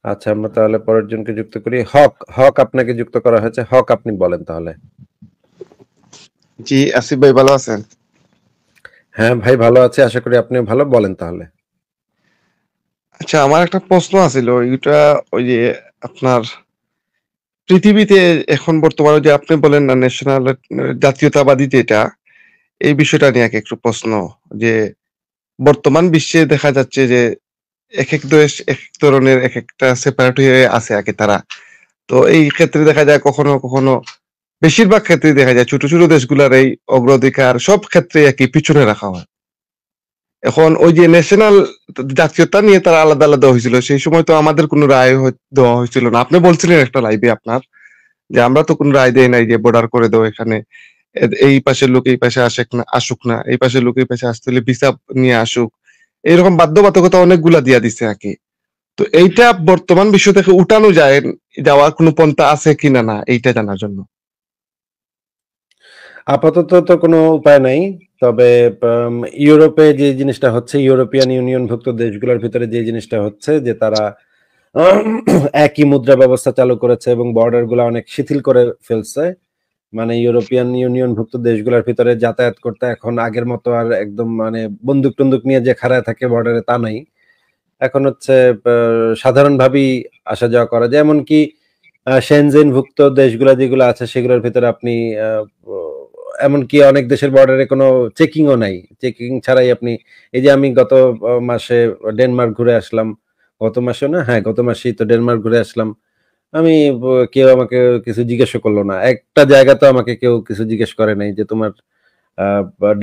আচ্ছা, আমরা তাহলে পরের জনকে যুক্ত করি। হক, হক আপনাকে যুক্ত করা হয়েছে। হক আপনি বলেন তাহলে। জি, আসিফ ভাই ভালো আছেন? হ্যাঁ ভাই, ভালো আছি। আশা করি আপনিও ভালো। বলেন তাহলে। আচ্ছা, আমার একটা প্রশ্ন আছিল। এটা ওই যে আপনার পৃথিবীতে এখন বর্তমানে যে আপনি বলেন না ন্যাশনাল জাতীয়তাবাদী যেটা, এই বিষয়টা নিয়ে একটু প্রশ্ন যে বর্তমান বিশ্বে দেখা যাচ্ছে যে একেক দেশ একেক ধরনের একেকটা সেপারেট হয়ে আছে আগে তারা। তো এই ক্ষেত্রে দেখা যায় কখনো, কখনো বেশিরভাগ ক্ষেত্রেই দেখা যায় ছোট, ছোট দেশগুলার এই অগ্রাধিকার সব ক্ষেত্রে একই পিছনে রাখা হয়। এখন ওই যে ন্যাশনাল জাতীয়তা নিয়ে তারা আলাদা আলাদা হয়েছিল সেই সময় তো আমাদের কোনো রায় দেওয়া হয়েছিল না। আপনি বলছিলেন একটা লাইভে আপনার যে আমরা তো কোনো রায় দেই নাই যে বর্ডার করে দাও এখানে, এই পাশের লোক এই পাশে আসুক না, এই পাশের লোক এই পাশে আসতে হলে ভিসা নিয়ে আসুক, এইরকম বাধ্যবাধকতা অনেকগুলা দিয়া দিছে আর কি। তো এইটা বর্তমান বিশ্ব থেকে উঠানো যায়, যাওয়ার কোনো পন্থা আছে কিনা না এইটা জানার জন্য। আপাতত তো কোনো উপায় নাই। তবে আম ইউরোপে যে জিনিসটা হচ্ছে, ইউরোপিয়ান ইউনিয়নভুক্ত দেশগুলোর ভিতরে যে জিনিসটা হচ্ছে যে তারা একই মুদ্রা ব্যবস্থা চালু করেছে এবং বর্ডার গুলা অনেক শিথিল করে ফেলছে। মানে ইউরোপিয়ান ইউনিয়নভুক্ত দেশগুলোর ভিতরে যাতায়াত করতে এখন আগের মতো আর একদম মানে বন্দুক-টন্দুক নিয়ে যে খাড়ায় থাকে বর্ডারে তা নাই। এখন হচ্ছে সাধারণভাবেই আসা যাওয়া করা যায়। এমনকি সেনজেনভুক্ত দেশগুলা যেগুলো আছে সেগুলোর ভিতরে আপনি আ ও এমনকি অনেক দেশের বর্ডারে কোনো চেকিংও নাই। চেকিং ছাড়াই আপনি এই যে আমি গত মাসে ডেনমার্ক ঘুরে আসলাম। গত মাসেও না? হ্যাঁ, গত মাসেই তো ডেনমার্ক ঘুরে আসলাম। আমি কেউ আমাকে কিছু জিজ্ঞাসা করল না। একটা জায়গাতেও আমাকে কেউ কিছু জিজ্ঞেস করে নাই যে, "তোমার আ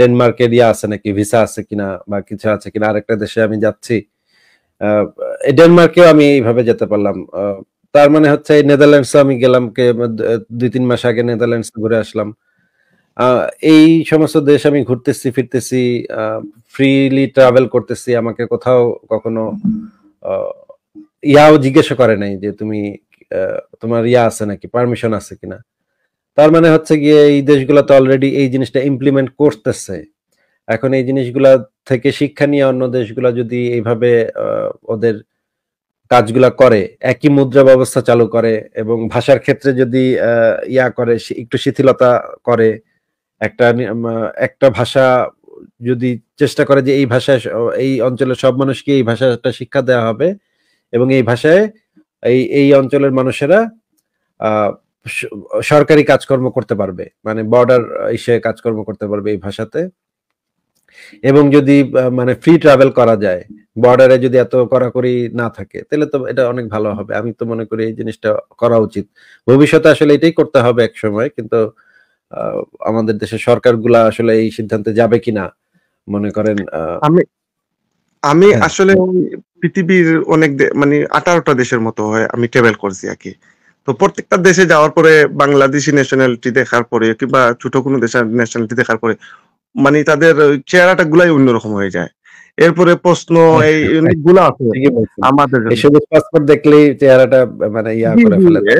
ডেনমার্কের ইয়ে আছে নাকি? ভিসা আছে কিনা বা কিছু আছে কিনা?" আরেকটা দেশে আমি যাচ্ছি। আ এই ডেনমার্কেও আমি এইভাবে যেতে পারলাম। তার মানে হচ্ছে এই নেদারল্যান্ডসে আমি গেলাম ২-৩ মাস আগে নেদারল্যান্ডস ঘুরে আসলাম। আ এই সমস্ত দেশ আমি ঘুরতেছি, ফিরতেছি, আ ফ্রিলি ট্রাভেল করতেছি। আমাকে কোথাও কখনো আ ইয়াও জিজ্ঞাসা করে নাই যে, "তুমি আ তোমার ইয়া আছে নাকি? পারমিশন আছে কিনা?" তার মানে হচ্ছে গিয়ে এই দেশগুলাতে অলরেডি এই জিনিসটা ইমপ্লিমেন্ট করতেছে। এখন এই জিনিসগুলা থেকে শিক্ষা নিয়ে অন্য দেশগুলা যদি এইভাবে আ ওদের কাজগুলা করে, একই মুদ্রা ব্যবস্থা চালু করে এবং ভাষার ক্ষেত্রে যদি ইয়া করে একটু শিথিলতা করে, একটা একটা ভাষা যদি চেষ্টা করে যে এই ভাষায় এই অঞ্চলের সব মানুষকে এই ভাষাটা শিক্ষা দেয়া হবে এবং এই ভাষায় এই অঞ্চলের মানুষেরা আ স সরকারি কাজকর্ম করতে পারবে। মানে বর্ডার ইসে কাজকর্ম করতে পারবে এই ভাষাতে। এবং যদি মানে ফ্রি ট্রাভেল করা যায়, বর্ডারে যদি এত কড়াকড়ি না থাকে, তাহলে তো এটা অনেক ভালো হবে। আমি তো মনে করি এই জিনিসটা করা উচিত। ভবিষ্যতে আসলে এটাই করতে হবে একসময়। কিন্তু আ আমাদের দেশের সরকারগুলা আসলে এই সিদ্ধান্তে যাবে কিনা? মনে করেন আমি আমি হ্যাঁ, আসলে ওই পৃথিবীর অনেক মানে 18টা দেশের মতো হয় আমি ট্রাভেল করছি আরকি। তো প্রত্যেকটা দেশে যাওয়ার পরে বাংলাদেশী ন্যাশনালিটি দেখার পরে কিংবা ছোট কোনো দেশের ন্যাশনালিটি দেখার পরে মানে তাদের ওই চেহারাটা গুলাই অন্যরকম হয়ে যায়। এরপরে প্রশ্ন হ্যাঁ, এই হ্যাঁ, অনেকগুলা আছে ঠিকই বলছেন। আমাদের এই জন্য। সবুজ পাসপোর্ট দেখলেই চেহারাটা মানে ইয়া জি, করে জি। ফেলে তারা।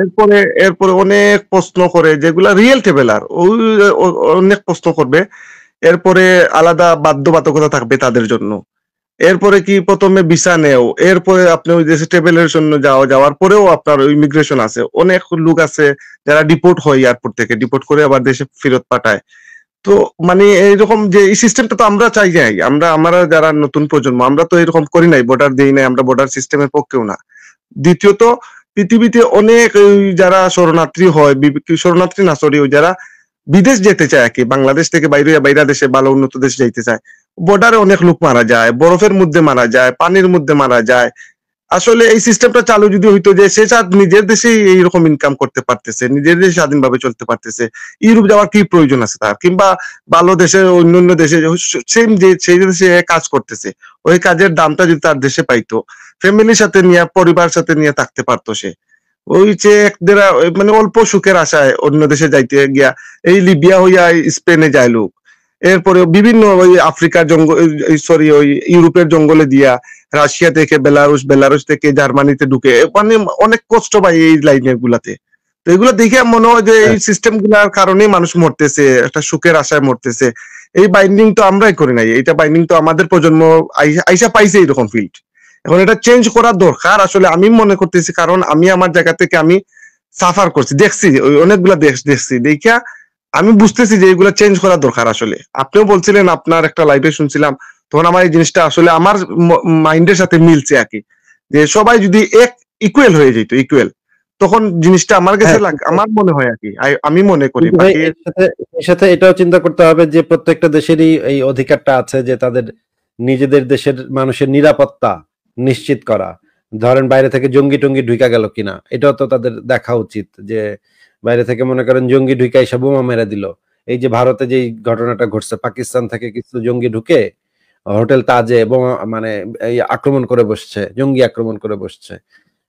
এরপরে অনেক প্রশ্ন করে যেগুলা রিয়েল ট্রাভেলার ওই অনেক প্রশ্ন করবে। এরপরে আলাদা বাধ্যবাধকতা থাকবে তাদের জন্য। এরপরে কি ১ম এ ভিসা নেও। এরপরে আপনি ওই দেশে ট্রাভেল এর জন্য যাওয়ার পরেও আপনার ইমিগ্রেশন আছে। অনেক লোক আছে যারা ডিপোর্ট হয় এয়ারপোর্ট থেকে। ডিপোর্ট করে আবার দেশে ফেরত পাঠায়। তো মানে এইরকম যে এই সিস্টেমটা তো আমরা চাই নাই। আমরা যারা নতুন প্রজন্ম আমরা তো এরকম করি নাই। বর্ডার দেই নাই। আমরা বর্ডার সিস্টেমের পক্ষেও না। দ্বিতীয়ত পৃথিবীতে অনেক ওই যারা শরণার্থী হয়, শরণার্থী না সরি ওই যারা বিদেশ যেতে চায় আরকি। বাংলাদেশ থেকে বাইরা দেশে ভালো উন্নত দেশে যাইতে চায়। বর্ডারে অনেক লোক মারা যায়, বরফের মধ্যে মারা যায়, পানির মধ্যে মারা যায়। আসলে এই সিস্টেমটা চালু যদি হইতো যে সে নিজের দেশেই এইরকম ইনকাম করতে পারতেছে, নিজের দেশে স্বাধীনভাবে চলতে পারতেছে। ইউরোপ যাওয়ার কি প্রয়োজন আছে তার? কিংবা ভালো দেশে অন্যান্য দেশে সেম যে সেই দেশে কাজ করতেছে। ওই কাজের দামটা যদি তার দেশে পাইতো, ফ্যামিলির সাথে নিয়ে পরিবারের সাথে নিয়ে থাকতে পারতো সে। ওই যে একদেরা মানে অল্প সুখের আশায় অন্য দেশে যাইতে গিয়া এই লিবিয়া হইয়া স্পেনে যায় লোক। এরপরে বিভিন্ন ওই আফ্রিকার জঙ্গল সরি ওই ইউরোপের জঙ্গলে দিয়া রাশিয়া থেকে বেলারুশ, বেলারুশ থেকে জার্মানিতে ঢুকে মানে অনেক কষ্ট পায় এই লাইনের গুলাতে। তো এগুলো দেখে মনে হয় যে এই হ্যাঁ, সিস্টেম গুলার কারণেই মানুষ মরতেছে, একটা সুখের আশায় মরতেছে। এই বাইন্ডিং তো আমরাই করি নাই। এইটা বাইন্ডিং তো আমাদের প্রজন্ম আইসা পাইছে এরকম ফিল্ড। এখন এটা চেঞ্জ করা দরকার আসলে, আমি মনে করতেছি, কারণ আমি আমার জায়গা থেকে আমি সাফার করছি, দেখছি ওই অনেকগুলা দেশ দেখছি, দেখিয়া আমি বুঝতেছি যে এইগুলা চেঞ্জ করা দরকার আসলে। আপনিও বলছিলেন, আপনার একটা লাইভে শুনছিলাম, তখন আমার এই জিনিসটা আসলে আমার মাইন্ডের সাথে মিলছে আর কি, যে সবাই যদি এক ইকুয়াল হয়ে যেত, ইকুয়াল, তখন জিনিসটা আমার কাছে হ্যাঁ, আমার মনে হয় আর কি, আমি মনে করি। কিন্তু ভাই বাকি এর সাথে এটাও চিন্তা করতে হবে যে প্রত্যেকটা দেশেরই এই অধিকারটা আছে যে তাদের নিজেদের দেশের মানুষের নিরাপত্তা নিশ্চিত করা। ধরেন বাইরে থেকে জঙ্গি টঙ্গি ঢুকা গেল কিনা, এটাও তো তাদের দেখা উচিত, যে বাইরে থেকে মনে করেন জঙ্গি ঢুকা এসে বোমা মেরে দিল। এই যে ভারতে যে ঘটনাটা ঘটছে, পাকিস্তান থেকে কিছু জঙ্গি ঢুকে হোটেল তাজে বোমা মানে এই আক্রমণ করে বসছে, জঙ্গি আক্রমণ করে বসছে।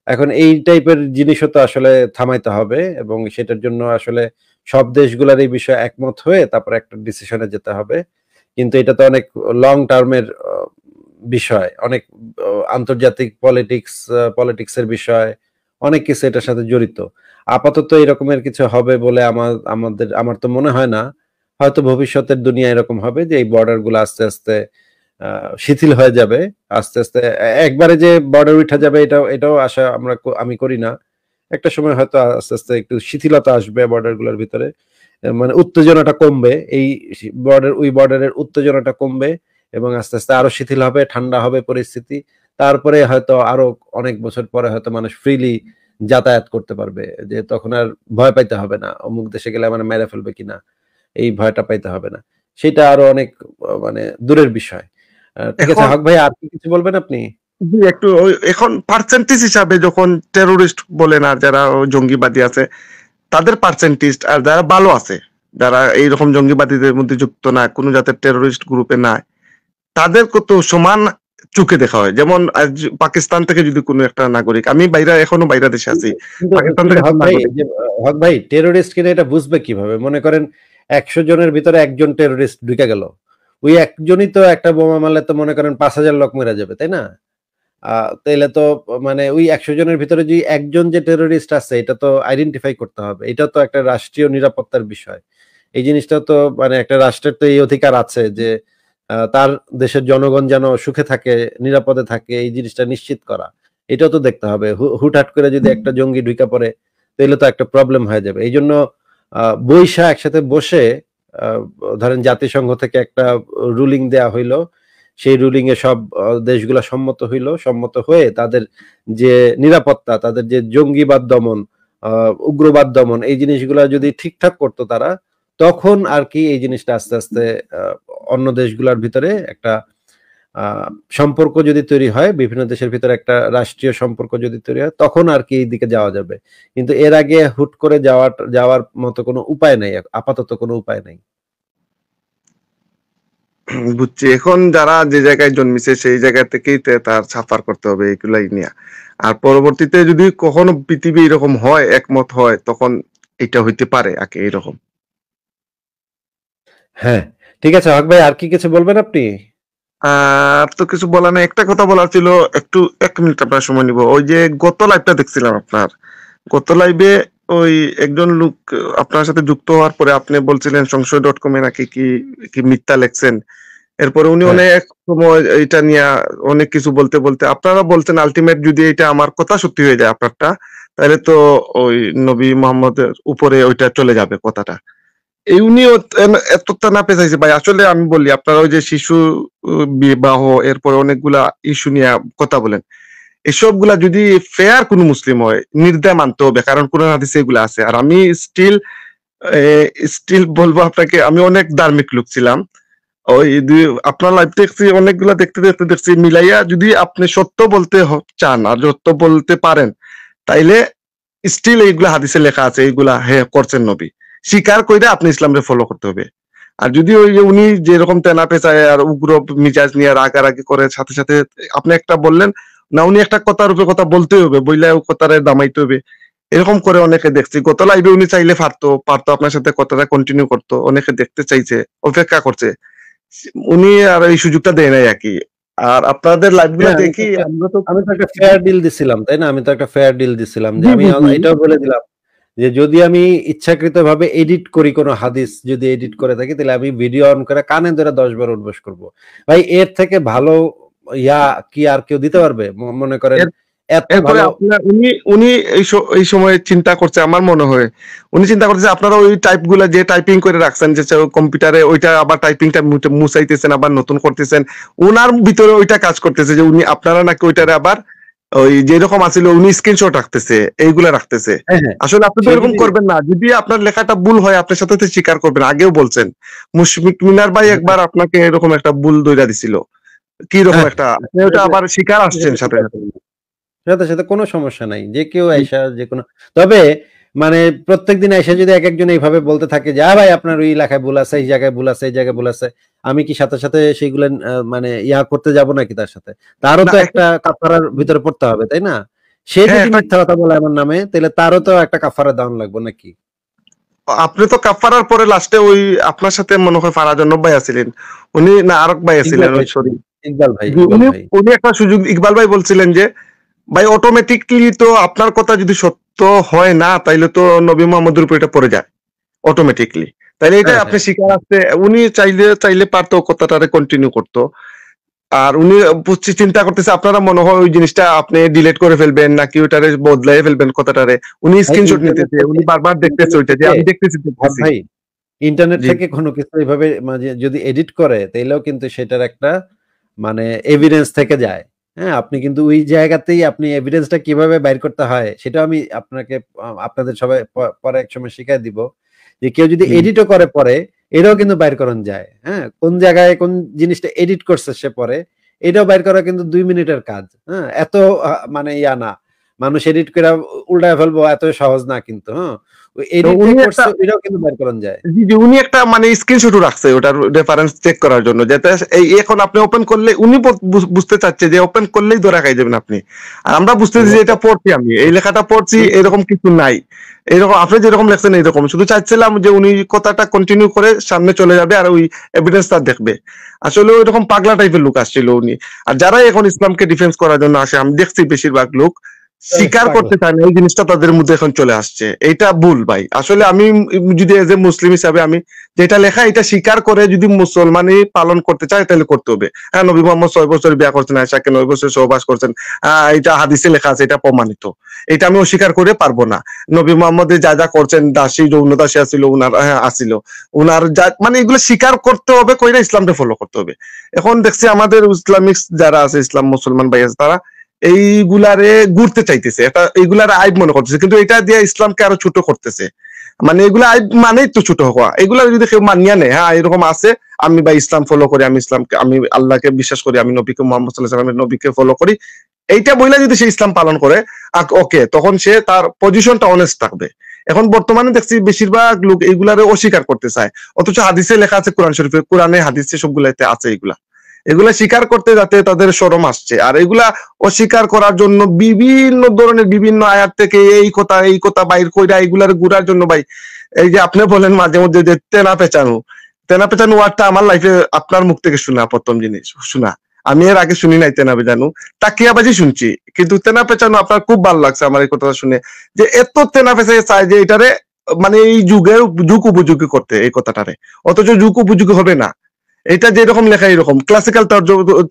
এখন এই টাইপের জিনিসও তো আসলে থামাইতে হবে, এবং সেটার জন্য আসলে সব দেশগুলোর এই বিষয়ে একমত হয়ে তারপর একটা ডিসিশনে যেতে হবে। কিন্তু এটা তো অনেক লং টার্মের বিষয়, অনেক আন্তর্জাতিক পলিটিক্সের বিষয়, অনেক কিছু এটার সাথে জড়িত। আপাতত এরকমের কিছু হবে বলে আমার তো মনে হয় না। হয়তো ভবিষ্যতের দুনিয়া এরকম হবে যে এই বর্ডার গুলো আস্তে আস্তে শিথিল হয়ে যাবে, আস্তে আস্তে একবারে যে বর্ডার উঠা যাবে এটাও আশা আমি করি না। একটা সময় হয়তো আস্তে আস্তে একটু শিথিলতা আসবে বর্ডার গুলোর ভিতরে, মানে উত্তেজনাটা কমবে, এই বর্ডারের উত্তেজনাটা কমবে, এবং আস্তে আস্তে আরো শিথিল হবে, ঠান্ডা হবে পরিস্থিতি। তারপরে হয়তো আরো অনেক বছর পরে হয়তো মানুষ ফ্রিলি যাতায়াত করতে পারবে, যে তখন আর ভয় পাইতে হবে না অমুক দেশে গেলে মানে মেরে ফেলবে কিনা, এই ভয়টা পাইতে হবে না। সেটা আরো অনেক মানে দূরের বিষয়। ঠিক আছে এখন হক ভাই, আর কি কিছু বলবেন আপনি? জি, একটু এখন পার্সেন্টেজ হিসাবে যখন টেরোরিস্ট বলেন আর যারা জঙ্গিবাদী আছে, তাদের পার্সেন্টেজ, আর যারা ভালো আছে, যারা এইরকম জঙ্গিবাদীদের মধ্যে যুক্ত না, কোনো জাতের টেরোরিস্ট গ্রুপে নাই, তাদের কত সমান চোখে দেখা হয়। যেমন আজ পাকিস্তান থেকে যদি কোনো একটা নাগরিক, আমি বাইরে এখনো বাইরে দেশে আছি, কিন্তু পাকিস্তান কিন্তু থেকে একটা নাগরিক, হক ভাই টেরোরিস্ট কিনা এটা বুঝবে কিভাবে? মনে করেন 100 জনের ভিতরে একজন টেরোরিস্ট ঢুকে গেল, ওই একজনই তো একটা বোমা মারলে তো মনে করেন 5,000 লোক মেরে যাবে, তাই না? তাইলে তো মানে ওই 100 জনের ভিতরে যদি একজন যে টেরোরিস্ট আছে এটা তো আইডেন্টিফাই করতে হবে। এটা তো একটা রাষ্ট্রীয় নিরাপত্তার বিষয়। এই জিনিসটা তো মানে একটা রাষ্ট্রের তো এই অধিকার আছে যে তার দেশের জনগণ যেন সুখে থাকে, নিরাপদে থাকে, এই জিনিসটা নিশ্চিত করা। এটাও তো দেখতে হবে। হুটহাট করে যদি একটা জঙ্গি ঢুইকা পড়ে তাহলে তো একটা প্রবলেম হয়ে যাবে। এইজন্য বইসা একসাথে বসে আ ধরেন জাতিসংঘ থেকে একটা রুলিং দেয়া হইলো। সেই রুলিং এ সব দেশগুলা সম্মত হয়ে তাদের যে নিরাপত্তা, তাদের যে জঙ্গিবাদ দমন, উগ্রবাদ দমন, এই জিনিসগুলা যদি ঠিকঠাক করতো তারা, তখন আর কি এই জিনিসটা আস্তে আস্তে অন্য দেশগুলার ভিতরে একটা সম্পর্ক যদি তৈরি হয়, বিভিন্ন দেশের ভিতরে একটা রাষ্ট্রীয় সম্পর্ক যদি তৈরি হয়, তখন আর কি এই দিকে যাওয়া যাবে। কিন্তু এর আগে হুট করে যাওয়ার মতো কোনো উপায় নাই, আপাতত কোনো উপায় নাই। বুঝছি। এখন যারা যে জায়গায় জন্মেছে সেই জায়গা থেকেই তার সাফার করতে হবে এগুলাই নিয়ে। আর পরবর্তীতে যদি কখনো পৃথিবী এরকম হয়, একমত হয়, তখন এটা হইতে পারে আগে এরকম। হ্যাঁ, ঠিক আছে হক ভাই, আর কি কিছু বলবেন আপনি? আর তো কিছু বলা নাই, একটা কথা বলার ছিল, একটু 1 মিনিট আপনার সময় নিব। ওই যে গত লাইভটা দেখছিলাম আপনার, গত লাইভে ওই একজন লোক আপনার সাথে যুক্ত হওয়ার পরে আপনি বলছিলেন সংশয়.com এ নাকি কি কি মিথ্যা লেখছেন। এরপরে উনি হ্যাঁ, অনেক সময় এটা নিয়ে অনেক কিছু বলতে বলতে আপনারা বলছেন আলটিমেট যদি এটা আমার কথা সত্যি হয়ে যায় আপনারটা, তাহলে তো ওই নবী মোহাম্মদের উপরে ওইটা চলে যাবে কথাটা। এই উনিও এতটা না পেঁচাইছে ভাই। আসলে আমি বলি, আপনারা ওই যে শিশু বিবাহ, এরপরে অনেকগুলা ইস্যু নিয়ে কথা বলেন, এসব গুলা যদি ফেয়ার কোন মুসলিম হয় নির্দ্বিধায় মানতে হবে, কারণ কোরআন হাদিসে এগুলা আছে। আর আমি স্টিল বলবো আপনাকে, আমি অনেক ধার্মিক লোক ছিলাম। ওই আপনার লাইভ দেখছি, অনেকগুলা দেখতে দেখতে দেখছি মিলাইয়া, যদি আপনি সত্য বলতে চান আর সত্য বলতে পারেন, তাইলে স্টিল এইগুলা হাদিসে লেখা আছে, এইগুলা হ্যাঁ করছেন নবী, স্বীকার কইরা আপনি ইসলামকে ফলো করতে হবে। আর যদি ওই যে উনি যেরকম তেনা পেঁচায় আর উগ্র মিজাজ নিয়ে রাগারাগি করে, সাথে সাথে আপনি একটা বললেন না, উনি একটা কথার উপরে কথা বলতে হবে, বইলে কথারে দামাইতে হবে, এরকম করে অনেকে দেখছি। গত লাইভে উনি চাইলে পারতো আপনার সাথে কথাটা কন্টিনিউ করতো, অনেকে দেখতে চাইছে, অপেক্ষা করছে, উনি আর এই সুযোগটা দেয় নাই আর কি। আর আপনাদের লাইভ গুলা হ্যাঁ, দেখি আমরা তো আমি তো একটা ফেয়ার ডিল দিছিলাম, তাই না? আমি তো একটা ফেয়ার ডিল দিছিলাম যে জি আমি জি জি এটাও বলে দিলাম যে যদি আমি ইচ্ছাকৃতভাবে এডিট করি কোনো হাদিস, যদি এডিট করে থাকি তাহলে আমি ভিডিও অন করে কানে ধরে 10 বার উঠবোস করব। ভাই এর থেকে ভালো ইয়া কি আর কেউ দিতে পারবে? মনে করেন এত এরপরে ভালো আপনার উনি উনি এই সময় চিন্তা করছে, আমার মনে হয় উনি চিন্তা করছে আপনারা ওই টাইপ গুলা যে টাইপিং করে রাখছেন যে কম্পিউটারে, ওইটা আবার টাইপিংটা মুছাইতেছেন, আবার নতুন করতেছেন, উনার ভিতরে ওইটা কাজ করতেছে যে উনি আপনারা নাকি ওইটারে আবার ওই যেরকম আছিল উনি স্ক্রিনশট রাখতেছে, এইগুলা রাখতেছে। হ্যাঁ, হ্যাঁ। আসলে আপনি তো সে এরকম যদি করবেন না। যদি আপনার লেখাটা ভুল হয় আপনার সাথে তো স্বীকার করবেন, আগেও বলছেন। মুশফিক মিনার ভাই একবার আপনাকে এরকম একটা ভুল ধইরা দিছিল, কি রকম হ্যাঁ, একটা, আপনি ওটা আবার স্বীকার আসছেন সাথে সাথে। সাথে কোনো সমস্যা নাই। যে কেউ আইসা যেকোনো তবে মানে প্রত্যেকদিন আইসা যদি একেকজন এইভাবে বলতে থাকে যে, ভাই আপনার ওই এলাকায় ভুল আছে, এই জায়গায় ভুল আছে, এই জায়গায় ভুল আছে।" আমি কি সাথে সেগুলা মানে ইয়া করতে যাব নাকি তার সাথে? তারও না তো একটা কাফারার ভিতরে পড়তে হবে, তাই না? সে হ্যাঁ, যদি একটা মিথ্যা কথা বলে আমার নামে, তাইলে তারও তো একটা কাফারা দেওয়ান লাগবে নাকি? আপনি তো কাফারার পরে লাস্টে ওই আপনার সাথে মনে হয় ফারাজান ভাই আছিলেন, উনি না আরেক ভাই ইকবাল আছিলেন, ভাই সরি, ছিলেন। ইকবাল উনি ভাই। উনি একটা সুযোগ, ইকবাল ভাই বলছিলেন যে ভাই অটোমেটিকলি তো আপনার কথা যদি সত্য হয় না তাইলে তো নবী মোহাম্মদের উপর এটা পড়ে যায় অটোমেটিকলি, তাইলে এটা হ্যাঁ, আপনি হ্যাঁ। স্বীকার আসতে উনি চাইলে পারতো কথাটারে কন্টিনিউ করতো। আর উনি বুঝছি চিন্তা করতেছে আপনারা মনে হয় ওই জিনিসটা আপনি ডিলিট করে ফেলবেন নাকি ওইটারে বদলাই ফেলবেন কথাটারে, উনি ভাই স্ক্রিনশট ইন্টারনেট নিতেছে, থেকে উনি বারবার দেখতেছে ইন্টারনেট ওইটা যে থেকে আমি দেখতেছি। ভাই ইন্টারনেট জি থেকে কোনো কিছু এভাবে মানে যদি এডিট করে তাইলেও কিন্তু সেটার একটা মানে এভিডেন্স থেকে যায়। হ্যাঁ, আপনি কিন্তু ওই জায়গাতেই আপনি এভিডেন্সটা কিভাবে বাইর করতে হয় সেটা আমি আপনাকে আপনাদের সবাই পরে একসময় শিখাই দিব। যে কেউ যদি হুম। এডিটও করে পরে এটাও কিন্তু বাইর করান যায়। হ্যাঁ, কোন জায়গায় কোন জিনিসটা এডিট করছে সে পরে এটাও বাইর করা কিন্তু ২ মিনিটের কাজ। হ্যাঁ, এত মানে ইয়া না। মানুষ এডিট করে উল্টায় ফেলবো এত সহজ না কিন্তু। হ্যাঁ, ওই তো এডিট যে উনি একটা করছে এটাও কিন্তু বাইর করান যায়। জি, উনি একটা মানে স্ক্রিনশটও রাখছে ওটার রেফারেন্স চেক করার জন্য, যাতে এই এখন আপনি ওপেন করলে উনি বুঝতে চাচ্ছে যে ওপেন করলেই ধরা খাই যাবেন আপনি, আর আমরা বুঝতেছি যে এটা পড়ছি, আমি এই লেখাটা পড়ছি, এরকম কিছু নাই, এরকম আপনি যেরকম লেখছেন এইরকম, শুধু চাচ্ছিলাম যে উনি কথাটা কন্টিনিউ করে সামনে চলে যাবে আর ওই এভিডেন্সটা দেখবে। আসলে ওইরকম পাগলা টাইপের লোক আসছিল উনি। আর যারা এখন ইসলামকে ডিফেন্স করার জন্য আসে আমি দেখছি বেশিরভাগ লোক স্বীকার পাগলা। করতে চায় না, এই জিনিসটা তাদের মধ্যে এখন চলে আসছে, এইটা ভুল ভাই। আসলে আমি যদি এজ এ মুসলিম হিসাবে আমি যেটা লেখা এটা স্বীকার করে যদি মুসলমানই পালন করতে চায় তাহলে করতে হবে। হ্যাঁ, নবী মোহাম্মদ ৬ বছর বিয়া করছেন, আয়েশাকে ৯ বছর সহবাস করছেন, এটা হাদিসে লেখা আছে, এটা প্রমাণিত, এটা আমি অস্বীকার করে পারবো না। নবী মোহাম্মদ যা যা করছেন, দাসী যৌন দাসী আসিল উনার, হ্যাঁ আসিল উনার, যা মানে এগুলো স্বীকার করতে হবে, কইরা ইসলামকে ফলো করতে হবে। এখন দেখছি আমাদের ইসলামিক যারা আছে, ইসলাম মুসলমান ভাই আছে, তারা এইগুলারে ঘুরতে চাইতেছে, এটা এইগুলার আইব মনে করতেছে, কিন্তু এটা দিয়ে ইসলামকে আরো ছোট করতেছে। মানে এগুলা আইব মানেই তো ছোট হওয়া, এগুলা যদি কেউ মানিয়া নেয়, হ্যাঁ এরকম আছে, আমি বা ইসলাম ফলো করি, আমি ইসলামকে, আমি আল্লাহকে বিশ্বাস করি, আমি নবীকে মোহাম্মদ সাল্লাল্লাহু আলাইহি ওয়াসাল্লামের নবীকে ফলো করি, এইটা বইলা যদি সে ইসলাম পালন করে ওকে, তখন সে তার পজিশনটা অনেস্ট থাকবে। এখন বর্তমানে দেখছি বেশিরভাগ লোক এইগুলারে অস্বীকার করতে চায়, অথচ হাদিসে লেখা আছে, কোরআন শরীফে, কোরআনে হাদিসে সবগুলাতে আছে এগুলা, এগুলা স্বীকার করতে যাতে তাদের শরম আসছে। আর এগুলা অস্বীকার করার জন্য বিভিন্ন ধরনের বিভিন্ন আয়াত থেকে এই কথা বাইর কইরা এগুলার গুড়ার জন্য ভাই, এই যে আপনি বলেন মাঝে মধ্যে যে তেনা পেঁচানো ওয়ার্ডটা আমার লাইফে আপনার মুখ থেকে শোনা প্রথম জিনিস শোনা, আমি এর আগে শুনি নাই তেনা পেঁচানো, তাকিয়াবাজি শুনছি, কিন্তু তেনা পেঁচানো আপনার খুব ভালো লাগছে আমার এই কথাটা শুনে, যে এত তেনা পেঁচে চায় যে এটারে মানে এই যুগ উপযোগী করতে এই কথাটারে, অথচ যুগ উপযোগী হবে না। এটা যেরকম লেখা এরকম ক্লাসিক্যাল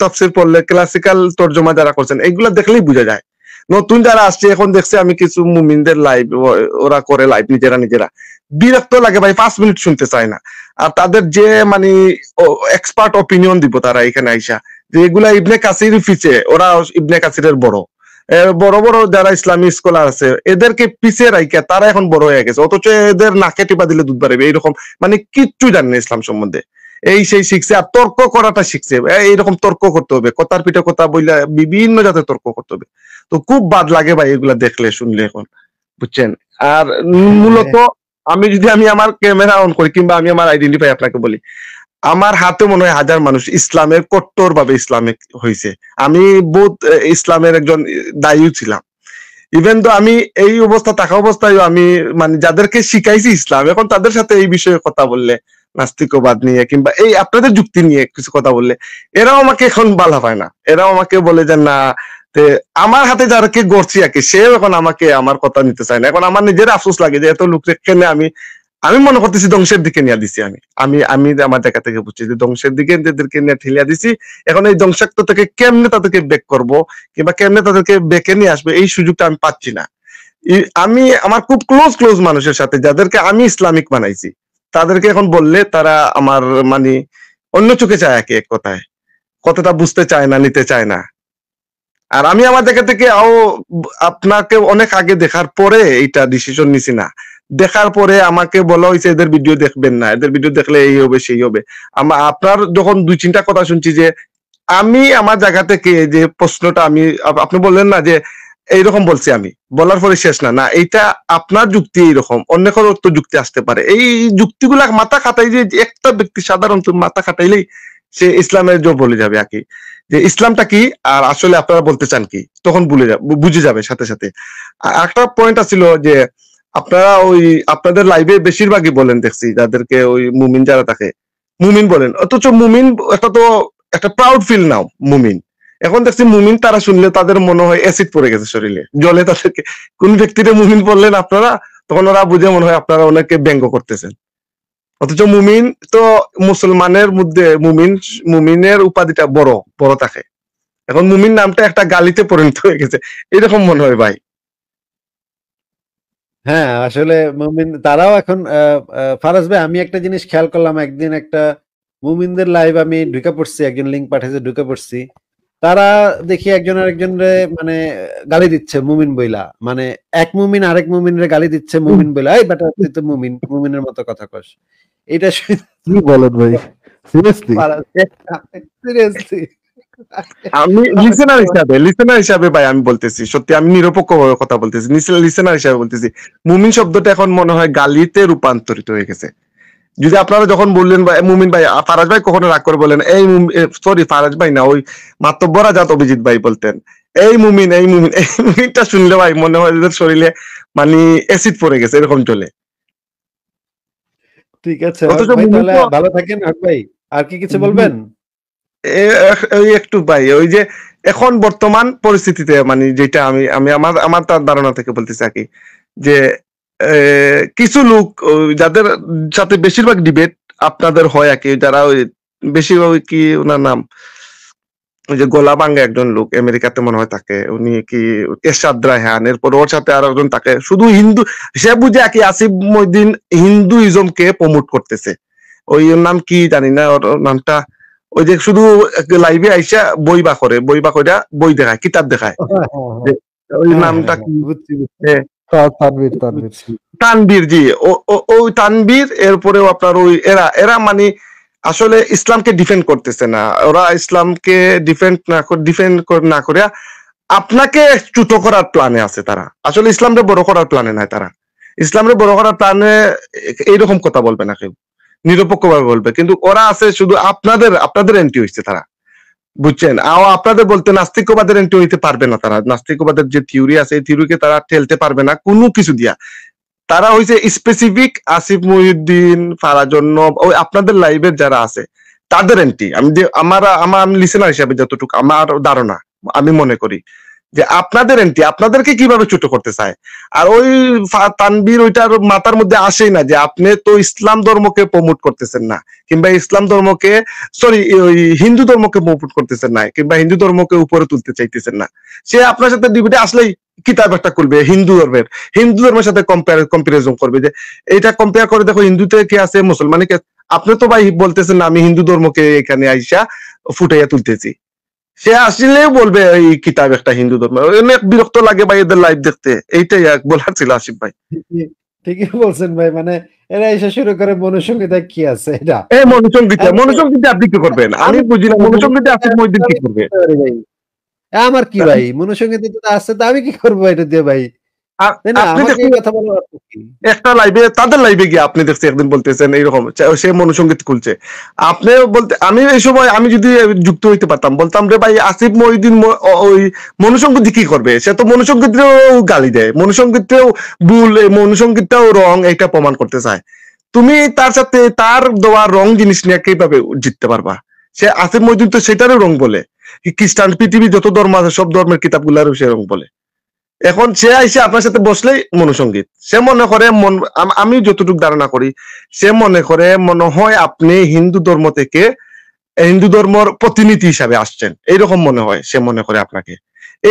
তাফসীর পড়লে, ক্লাসিক্যাল তর্জমা যারা করছেন এগুলা দেখলেই বোঝা যায়। নতুন যারা আসছে এখন দেখছে আমি কিছু মুমিনদের লাইভ, ওরা করে লাইভ নিজেরা বিরক্ত লাগে ভাই, 5 মিনিট শুনতে চায় না। আর তাদের যে মানে এক্সপার্ট অপিনিয়ন দিব তারা এখানে আইসা, যে এগুলা ইবনে কাসির পিছে, ওরা ইবনে কাসিরের বড়, বড় বড় যারা ইসলামী স্কলার আছে এদেরকে পিছিয়ে রাইখা তারা এখন বড় হয়ে গেছে, অথচ এদের নাকে টিপা দিলে দুধ বাড়বে, এইরকম মানে কিচ্ছু জানে না ইসলাম সম্বন্ধে, এই সেই শিখছে। আর তর্ক করাটা শিখছে, এইরকম তর্ক করতে হবে, কথার পিঠে কথা বইলা বিভিন্ন জাতের তর্ক করতে হবে। তো খুব বাদ লাগে ভাই এগুলা দেখলে শুনলে এখন, বুঝছেন। আর মূলত আমি আমার ক্যামেরা অন করি কিংবা আমি আমার আইডেন্টিফাই আপনাকে বলি, আমার হাতে মনে হয় হাজার মানুষ ইসলামের কট্টর ভাবে ইসলামিক হয়েছে, আমি বহুত ইসলামের একজন দায়ী ছিলাম। ইভেন তো আমি এই অবস্থা থাকা অবস্থায় আমি মানে যাদেরকে শিখাইছি ইসলাম, এখন তাদের সাথে এই বিষয়ে কথা বললে, নাস্তিকবাদ নিয়ে কিংবা এই আপনাদের যুক্তি নিয়ে কিছু কথা বললে, এরাও আমাকে এখন বালা পায় না, এরাও আমাকে বলে যে না, আমার হাতে যারাকে গড়ছি আর কি, সেও এখন আমাকে আমার কথা নিতে চায় না। এখন আমার নিজের আফসোস লাগে যে এত লোক কেনে আমি আমি মনে করতেছি ধ্বংসের দিকে নিয়ে দিছি। আমি আমি আমি আমার জায়গা থেকে বুঝছি যে ধ্বংসের দিকে এদেরকে নিয়ে ঠেলিয়া দিছি। এখন এই ধ্বংসাত্ম থেকে কেমনে তাদেরকে ব্যাক করব কিংবা কেমনে তাদেরকে বেকে নিয়ে আসবে এই সুযোগটা আমি পাচ্ছি না। আমি আমার খুব ক্লোজ মানুষের সাথে যাদেরকে আমি ইসলামিক বানাইছি তাদেরকে এখন বললে তারা আমার মানে অন্য চোখে চায়, এক কথায় কথাটা বুঝতে চায় না, নিতে চায় না। আর আমি আমার জায়গা থেকে আপনাকে অনেক আগে দেখার পরে এইটা ডিসিশন নিছি না। দেখার পরে আমাকে বলা হয়েছে এদের ভিডিও দেখবেন না, এদের ভিডিও দেখলে এই হবে সেই হবে। আপনার যখন 2-3টা কথা শুনছি যে আমি আমার জায়গা থেকে যে প্রশ্নটা আমি আপনি বললেন না যে এইরকম বলছি, আমি বলার পরে শেষ না না, এইটা আপনার যুক্তি এইরকম, অন্য কারো তো যুক্তি আসতে পারে। এই যুক্তিগুলা মাথা খাটাই যে একটা ব্যক্তি সাধারণত মাথা খাটাইলেই সে ইসলামের জন্য বলে যাবে আর কি, যে ইসলামটা কি আর আসলে আপনারা বলতে চান কি, তখন বুঝে যাবে সাথে সাথে। একটা পয়েন্ট আছিল যে আপনারা ওই আপনাদের লাইভে বেশিরভাগই বলেন দেখছি যাদেরকে ওই মুমিন যারা থাকে মুমিন বলেন, অথচ মুমিন একটা তো একটা প্রাউড ফিল নাও মুমিন। এখন দেখছি মুমিন তারা শুনলে তাদের মনে হয় অ্যাসিড পড়ে গেছে শরীরে, জলে তাদেরকে কোন ব্যক্তিরে মুমিন বললেন আপনারা, তখন ওরা বুঝে মনে হয় আপনারা অনেকে ব্যঙ্গ করতেছেন। অথচ মুমিন তো মুসলমানের মধ্যে মুমিনের উপাধিটা বড় বড় থাকে। এখন মুমিন নামটা একটা গালিতে পরিণত হয়ে গেছে, এরকম মনে হয় ভাই। হ্যাঁ, আসলে মুমিন তারাও এখন ফারাজ ভাই, আমি একটা জিনিস খেয়াল করলাম, একদিন একটা মুমিনদের লাইভ আমি ঢুকে পড়ছি, একজন লিঙ্ক পাঠিয়েছে, ঢুকে পড়ছি, তারা দেখি একজন আরেকজনরে মানে গালি দিচ্ছে মুমিন বইলা, মানে এক মুমিন আরেক মুমিনরে গালি দিচ্ছে মুমিন বইলা, এই বেটা তুই তো মুমিনের মতো কথা কস। এটা কি বলেন ভাই, সিরিয়াসলি? সিরিয়াসলি আমি লিসেনার হিসাবে ভাই আমি বলতেছি, সত্যি আমি নিরপেক্ষ কথা বলতেছি, লিসেনার হিসাবে বলতেছি, মুমিন শব্দটা এখন মনে হয় গালিতে রূপান্তরিত হয়ে গেছে। যদি আপনারা যখন বললেন ভাই মুমিন ভাই, ফারাজ ভাই কখনো রাগ করে বলেন এই সরি ফারাজ ভাই না, ওই মাতব্বর আজাদ অভিজিৎ ভাই বলতেন এই মুমিন এই মুমিন, এই মুমিনটা শুনলে ভাই মনে হয় এদের শরীরে মানে অ্যাসিড পড়ে গেছে, এরকম চলে। ঠিক আছে ভাই, তাহলে ভালো থাকেন হক ভাই। আর কি কিছু বলবেন? একটু ভাই ওই যে এখন বর্তমান পরিস্থিতিতে মানে যেটা আমি আমি আমার তার ধারণা থেকে বলতেছি আর কি, যে কিছু লোক যাদের সাথে বেশিরভাগ ডিবেট আপনাদের হয় আর কি, যারা ওই বেশি ওই কি ওনার নাম ওই যে গোলা বাঙ্গা একজন লোক আমেরিকাতে মনে হয় থাকে, উনি কি এরশাদ রায়হান, এরপর ওর সাথে আর একজন থাকে, শুধু হিন্দু সে বুঝে আর কি, আসিফ মহিউদ্দিন হিন্দুইজমকে প্রমোট করতেছে, ওই নাম কি জানি না ওর নামটা, ওই যে শুধু লাইভে আইসা বই বা করে বই দেখায়, কিতাব দেখায়, ওই নামটা কি, তানবীর জি, ওই তানবীর। এরপরেও আপনার ওই এরা মানে আসলে ইসলামকে ডিফেন্ড করতেছে না, ওরা ইসলামকে ডিফেন্ড না করে আপনাকে চ্যুত করার প্ল্যানে আছে তারা, আসলে ইসলামকে বড় করার প্ল্যানে নাই তারা, ইসলামকে বড় করার প্ল্যানে এইরকম কথা বলবে না কেউ, নিরপেক্ষভাবে বলবে, কিন্তু ওরা আছে শুধু আপনাদের এন্টি হইছে তারা, বুঝছেন? আপনাদের বলতে নাস্তিকবাদের এন্টি হইতে পারবে না তারা, নাস্তিকবাদের যে থিওরি আছে এই থিওরিকে তারা ঠেলতে পারবে না কোনো কিছু দিয়া। তারা হইছে স্পেসিফিক আসিফ মহিউদ্দিন, ফারাজন্নব, ওই আপনাদের লাইভের যারা আছে তাদের এন্টি। আমার লিসেনার হিসাবে যতটুকু আমার ধারণা, আমি মনে করি যে আপনাদের এন্টি, আপনাদেরকে কিভাবে ছোট করতে চায়। আর ওই তানবীর ওইটার মাথার মধ্যে আসেই না যে আপনি তো ইসলাম ধর্মকে প্রমোট করতেছেন না, কিংবা ইসলাম ধর্মকে ওই হিন্দু ধর্মকে প্রমোট করতেছেন না, কিংবা হিন্দু ধর্মকে উপরে তুলতে চাইতেছেন না। সে আপনার সাথে ডিবেটে আসলেই কিতাব একটা করবে হিন্দু ধর্মের সাথে কম্পারিজন করবে, যে এটা কম্পেয়ার করে দেখো হিন্দুতে কে আছে মুসলমানে কে। আপনি তো ভাই বলতেছেন না আমি হিন্দু ধর্মকে এখানে আইসা ফুটাইয়া তুলতেছি, সে আসলেও বলবে এই কিতাব একটা হিন্দু ধর্ম। অনেক বিরক্ত লাগে ভাই এদের লাইভ দেখতে, এইটাই বলার ছিল আসিফ ভাই। ঠিকই বলছেন ভাই, মানে এরা এসে শুরু করে মনুসংহিতা কি আছে এটা, এই মনুসংহিতা আপনি কি করবেন আমি বুঝি না, মনুসংহিতা আসিফ মহিউদ্দিন কি করবে? আমার কি ভাই মনুসংহিতা তো আছে, তা আমি কি করবো এটা দিয়ে ভাই? একটা লাইভে তাদের লাইভে গিয়ে আপনি দেখছি একদিন বলতেছেন এইরকম সে মনুসংগীত খুলছে, আপনি বলতে আমি এই সময় আমি যদি যুক্ত হইতে পারতাম বলতাম রে ভাই আসিফ মহিউদ্দিন ওই মনুসংগীত কি করবে, সে তো মনুসংগীতেও গালি দেয়, মনুসংগীতেও ভুল, মনুসংগীতটাও রং, এটা প্রমাণ করতে চায়। তুমি তার সাথে তার দেওয়া রং জিনিস নিয়ে কিভাবে জিততে পারবা? সে আসিফ মহিউদ্দিন তো সেটারও রং বলে, খ্রিস্টান পৃথিবী যত ধর্ম আছে সব ধর্মের কিতাবগুলারও সে রং বলে। এখন সে আইসে আপনার সাথে বসলেই মনুসঙ্গীত, সে মনে করে আমি যতটুকু ধারণা করি সে মনে করে মনে হয় আপনি হিন্দু ধর্ম থেকে হিন্দু ধর্মর প্রতিনিধি হিসাবে আসছেন, এইরকম মনে হয় সে মনে করে আপনাকে।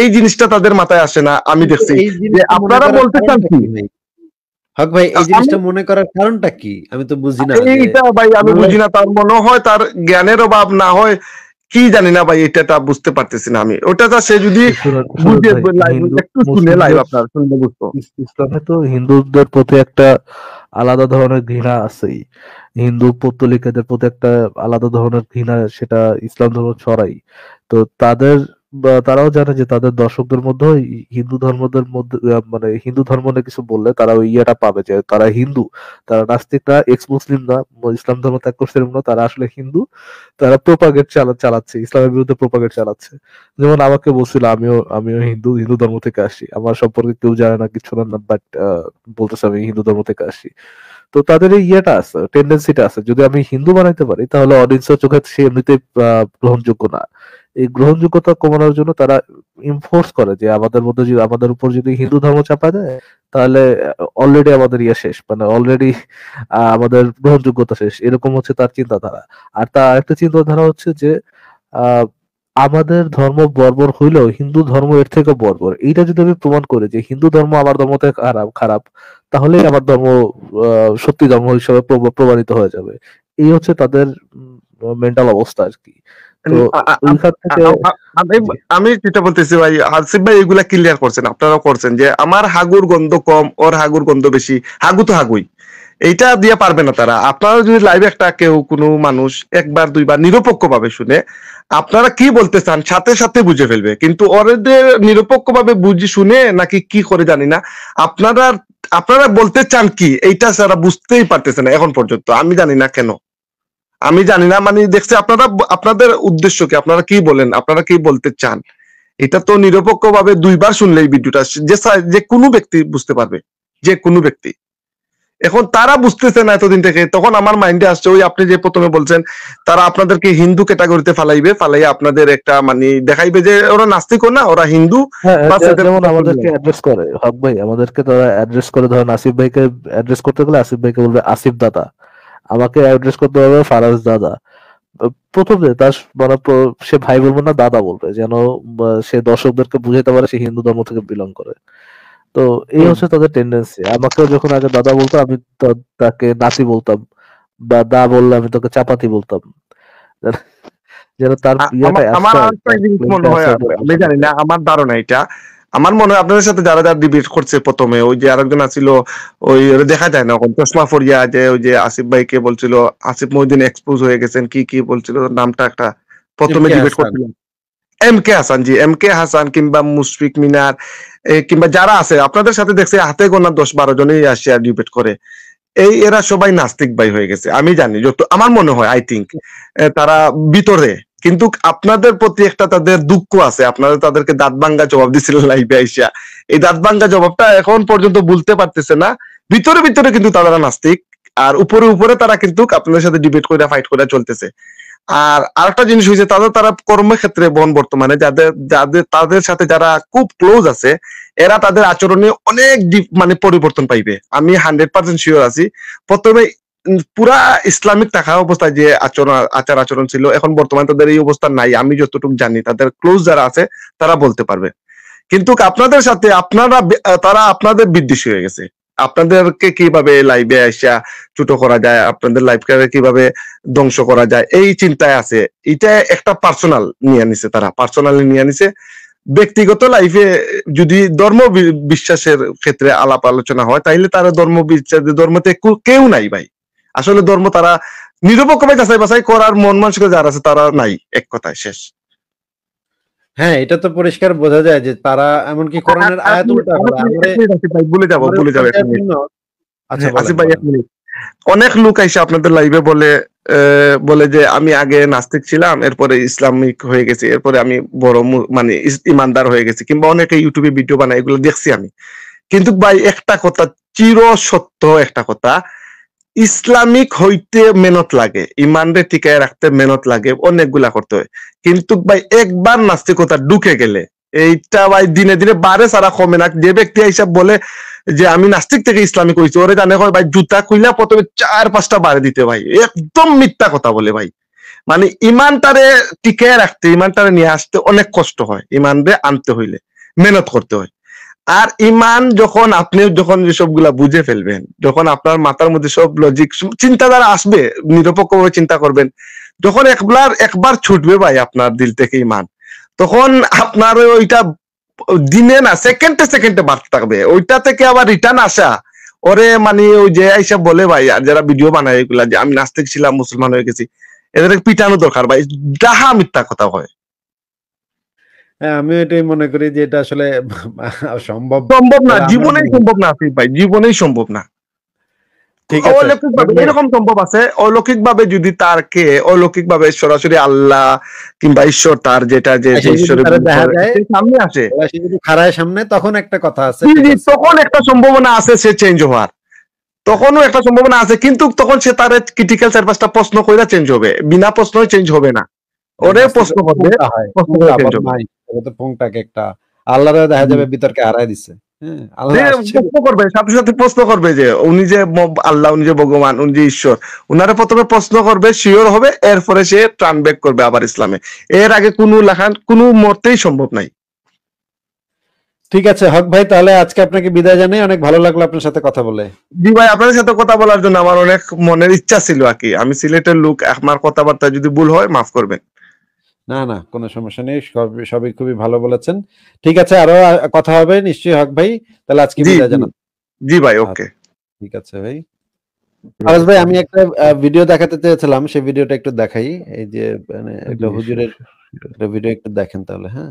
এই জিনিসটা তাদের মাথায় আসে না, আমি দেখছি যে আপনারা বলতে চান কি হক ভাই, এই জিনিসটা মনে করার কারণটা কি আমি তো বুঝি না। এইটা ভাই আমি বুঝি না, তার মনে হয় তার জ্ঞানের অভাব না হয় কি জানি না ভাই, এটা বুঝতে পারতেছি না আমি। ওটা সে যদি একটু শুনে লাইভ আপনার শুনলে বুঝতো। ইসলামে তো হিন্দুদের প্রতি একটা আলাদা ধরনের ঘৃণা আছেই, হিন্দু পৌত্তলিকাদের প্রতি একটা আলাদা ধরনের ঘৃণা, সেটা ইসলাম ধর্ম ছড়াই। তো তারাও জানে যে তাদের দর্শকদের মধ্যে হিন্দু ধর্মদের মধ্যে মানে হিন্দু ধর্ম নিয়ে কিছু বললে তারা ওই ইয়েটা পাবে যে তারা হিন্দু, তারা নাস্তিক না, এক্স মুসলিম না, ইসলাম ধর্ম ত্যাগ করছে না, তারা আসলে হিন্দু, তারা প্রোপাগেট চালাচ্ছে, ইসলামের বিরুদ্ধে প্রোপাগেট চালাচ্ছে। যেমন আমাকে বলছিল আমিও হিন্দু ধর্ম থেকে আসি, আমার সম্পর্কে কেউ জানে না, কিছু না, বাট বলতেছে আমি হিন্দু ধর্ম থেকে আসি। তো তাদের এই ইয়েটা আছে, টেন্ডেন্সিটা আছে, যদি আমি হিন্দু বানাইতে পারি তাহলে অডিয়েন্সের চোখে সে এমনিতে গ্রহণযোগ্য না। এই গ্রহণযোগ্যতা কমানোর জন্য তারা ইনফোর্স করে যে আমাদের উপর যদি হিন্দু ধর্ম চাপা দেয় তাহলে অলরেডি আমাদের ইয়ে শেষ, মানে অলরেডি আমাদের গ্রহণযোগ্যতা শেষ, এরকম হচ্ছে তার চিন্তাধারা। আর তার আরেকটা চিন্তাধারা হচ্ছে যে আহ আমাদের ধর্ম বর্বর হইলেও হিন্দু ধর্ম এর থেকে বর্বর। এইটা যদি আমি প্রমাণ করি যে হিন্দু ধর্ম আমার ধর্ম থেকে খারাপ, তাহলে আমার ধর্ম সত্যি ধর্ম হিসেবে প্রমাণিত হয়ে যাবে। এই হচ্ছে তাদের মেন্টাল অবস্থা আর কি। তো ওইখান থেকে আমি যেটা বলতেছি ভাই, হাসিফ ভাই এগুলা ক্লিয়ার করছেন, আপনারাও করছেন যে আমার হাগুর গন্ধ কম, ওর হাগুর গন্ধ বেশি, হাগু তো হাগুই, এইটা দিয়ে পারবে না তারা। আপনারা যদি লাইভে একটা কেউ কোনো মানুষ একবার দুইবার নিরপেক্ষ ভাবে শুনে আপনারা কি বলতে চান সাথে সাথে বুঝে ফেলবে, কিন্তু ওদের নিরপেক্ষ ভাবে বুঝে শুনে নাকি কি করে জানি না, আপনারা বলতে চান কি এইটা তারা বুঝতেই পারতেছে না এখন পর্যন্ত। আমি জানি না কেন, আমি জানি না, মানে দেখছি আপনাদের উদ্দেশ্য কি, আপনারা কি বলেন, আপনারা কি বলতে চান, এটা তো নিরপেক্ষ ভাবে দুইবার শুনলে এই ভিডিওটা যে কোনো ব্যক্তি বুঝতে পারবে, যে কোনো ব্যক্তি। এখন তারা বুঝতেছে না এতদিন থেকে, তখন আমার মাইন্ডে আসছে ওই আপনি যে প্রথমে বলছেন তারা আপনাদেরকে হিন্দু ক্যাটাগরিতে ফালাই আপনাদের একটা মানে দেখাইবে যে ওরা নাস্তিক না, ওরা হিন্দু। যেমন আমাদেরকে অ্যাড্রেস করে হক ভাই, আমাদেরকে তারা অ্যাড্রেস করে, ধরেন আসিফ ভাইকে অ্যাড্রেস করতে গেলে আসিফ ভাইকে বলবে আসিফ দাদা, আমাকে অ্যাড্রেস করতে হবে ফারাজ দাদা। প্রথম যে তার মানে সে ভাই বলবো না, দাদা বলবে, যেন সে দর্শকদেরকে বুঝাইতে পারে সে হিন্দু ধর্ম থেকে বিলং করে। তো এই হচ্ছে তাদের টেন্ডেন্সি। আমাকেও যখন আগে দাদা বলতো আমি তাকে নাতি বলতাম, বা দা বললে আমি তোকে চাপাতি বলতাম, যেন তার আমি জানি না, আমার ধারণা এটা, আমার মনে হয় আপনাদের সাথে যারা যারা ডিবেট করছে প্রথমে, ওই যে আরেকজন আছিল ওই দেখা যায় না চশমা ফরিয়া, যে ওই যে আসিফ ভাইকে বলছিল আসিফ মহিউদ্দিন এক্সপোজ হয়ে গেছেন, কি বলছিল নামটা, একটা প্রথমে ডিবেট করছিল M K Hasan, G M K Hasan কিংবা মুশফিক মিনার কিংবা যারা আছে আপনাদের সাথে দেখছে হাতে গোনা 10-12 জনই আসে আর ডিবেট করে, এরা সবাই নাস্তিক ভাই হয়ে গেছে। আমি জানি, যত আমার মনে হয় আই থিঙ্ক তারা ভিতরে, কিন্তু আপনাদের প্রতি একটা তাদের দুঃখ আছে, আপনারা তাদেরকে দাঁত ভাঙ্গা জবাব দিছিলেন লাইভে আইসা, এই দাঁত ভাঙ্গা জবাবটা এখন পর্যন্ত বলতে পারতেছে না। ভিতরে কিন্তু তারা নাস্তিক, আর উপরে তারা কিন্তু আপনাদের সাথে ডিবেট করে ফাইট করে চলতেছে। আর আরেকটা জিনিস হয়েছে, তারা কর্মক্ষেত্রে বর্তমানে তাদের সাথে যারা খুব ক্লোজ আছে, এরা তাদের আচরণে অনেক মানে পরিবর্তন পাইবে, আমি 100% শিওর আছি। প্রথমে পুরা ইসলামিক থাকা অবস্থায় যে আচরণ ছিল, এখন বর্তমানে তাদের এই অবস্থা নাই, আমি যতটুকু জানি, তাদের ক্লোজ যারা আছে তারা বলতে পারবে। কিন্তু আপনাদের সাথে তারা আপনাদের বিদ্বেষী হয়ে গেছে, আপনাদেরকে কিভাবে লাইভে আসা ছোট করা যায়, আপনাদের লাইভকে কিভাবে ধ্বংস করা যায়, এই চিন্তায় আছে। এটা একটা পার্সোনাল নিয়ে নিছে, তারা পার্সোনালি নিয়ে নিছে। ব্যক্তিগত লাইফে যদি ধর্ম বিশ্বাসের ক্ষেত্রে আলাপ আলোচনা হয়, তাইলে তারা ধর্মতে কেউ নাই ভাই, আসলে ধর্ম তারা নিরপেক্ষভাবে যাচাই বাছাই করার মন মানসিকতা যারা আছে তারা নাই, এক কথায় শেষ। হ্যাঁ, এটা তো পরিষ্কার বোঝা যায় যে তারা এমনকি কোরআনের আয়াত উল্টা করে। ভুলে যাবে আচ্ছা আসিফ ভাই, 1 মিনিট। অনেক লোক আইসা আপনাদের লাইভে বলে যে আমি আগে নাস্তিক ছিলাম, এরপরে ইসলামিক হয়ে গেছি, এরপরে আমি বড় মানে ইমানদার হয়ে গেছি, কিংবা অনেকে ইউটিউবে ভিডিও বানায়, এগুলো দেখছি আমি। কিন্তু ভাই একটা কথা, চির সত্য একটা কথা, ইসলামিক হইতে মেহনত লাগে, ইমানরে টিকায় রাখতে মেহনত লাগে, অনেকগুলা করতে হয়। কিন্তু ভাই একবার নাস্তিকতা ঢুকে গেলে এইটা ভাই দিনে দিনে বাড়ে সারা কমে না। যে ব্যক্তি হিসাব বলে যে আমি নাস্তিক থেকে ইসলামিক হয়েছি, ওরে জানে ভাই জুতা খুইলা প্রথমে 4-5টা বাড়ে দিতে ভাই, একদম মিথ্যা কথা বলে ভাই। মানে ইমানটারে টিকে রাখতে, ইমানটারে নিয়ে আসতে অনেক কষ্ট হয়, ইমানরে আনতে হইলে মেহনত করতে হয়। আর ইমান যখন আপনি যখন সবগুলা বুঝে ফেলবেন, যখন আপনার মাথার মধ্যে সব লজিক চিন্তাধারা আসবে, নিরপেক্ষভাবে চিন্তা করবেন, যখন একবার ছুটবে ভাই আপনার দিল থেকে ইমান, তখন আপনার ওইটা দিনে না সেকেন্ডে সেকেন্ডে বাড়তে থাকবে। ওইটা থেকে আবার রিটার্ন আসা, ওরে মানে ওই যে এইসব বলে ভাই, আর যারা ভিডিও বানায় এগুলা যে আমি নাস্তিক ছিলাম মুসলমান হয়ে গেছি, এদের পিটানো দরকার ভাই, ডাহা মিথ্যা কথা হয়। হ্যাঁ, আমি এটাই মনে করি যে এটা আসলে সম্ভব না, জীবনেই সম্ভব না আসিফ ভাই, জীবনেই সম্ভব না। ঠিক আছে, অলৌকিক ভাবে এরকম সম্ভব আছে, অলৌকিক ভাবে যদি তারকে অলৌকিক ভাবে সরাসরি আল্লাহ কিংবা ঈশ্বর তার যেটা যে ঈশ্বরের সামনে আসে, খাড়ায় সামনে, তখন একটা কথা আছে, তখন একটা সম্ভাবনা আছে সে চেঞ্জ হওয়ার, তখনও একটা সম্ভাবনা আছে। কিন্তু তখন সে তার ক্রিটিক্যাল 4-5টা প্রশ্ন কইরা চেঞ্জ হবে, বিনা প্রশ্নই চেঞ্জ হবে না, ওরে প্রশ্ন করবে, একটা আল্লাহর দেখা যাবে বিতর্কে হারায় দিছে। সাথে সাথে প্রশ্ন করবে যে উনি যে আল্লাহ, উনি যে ভগবান, উনি যে ঈশ্বর, উনারা প্রথমে প্রশ্ন করবে, শিওর হবে, এরপরে সে টার্ন ব্যাক করবে আবার ইসলামে। এর আগে কোনো লেখা কোনো মতেই সম্ভব নাই। ঠিক আছে হক ভাই, তাহলে আজকে আপনাকে বিদায় জানাই, অনেক ভালো লাগলো আপনার সাথে কথা বলে। জি ভাই, আপনার সাথে কথা বলার জন্য আমার অনেক মনের ইচ্ছা ছিল আর কি। আমি সিলেটের লোক, আমার কথাবার্তা যদি ভুল হয় মাফ করবেন। না না, কোনো সমস্যা নেই, সবই খুবই ভালো বলেছেন। ঠিক আছে, আরো কথা হবে নিশ্চয়ই হক ভাই, তাহলে আজকে বিদায় জানাই। জি ভাই, ওকে, ঠিক আছে ভাই। আওয়াজ ভাই, আমি একটা ভিডিও দেখাতে চেয়েছিলাম, সেই ভিডিওটা একটু দেখাই। এই যে মানে একটা হুজুরের একটা ভিডিও একটু দেখেন তাহলে। হ্যাঁ,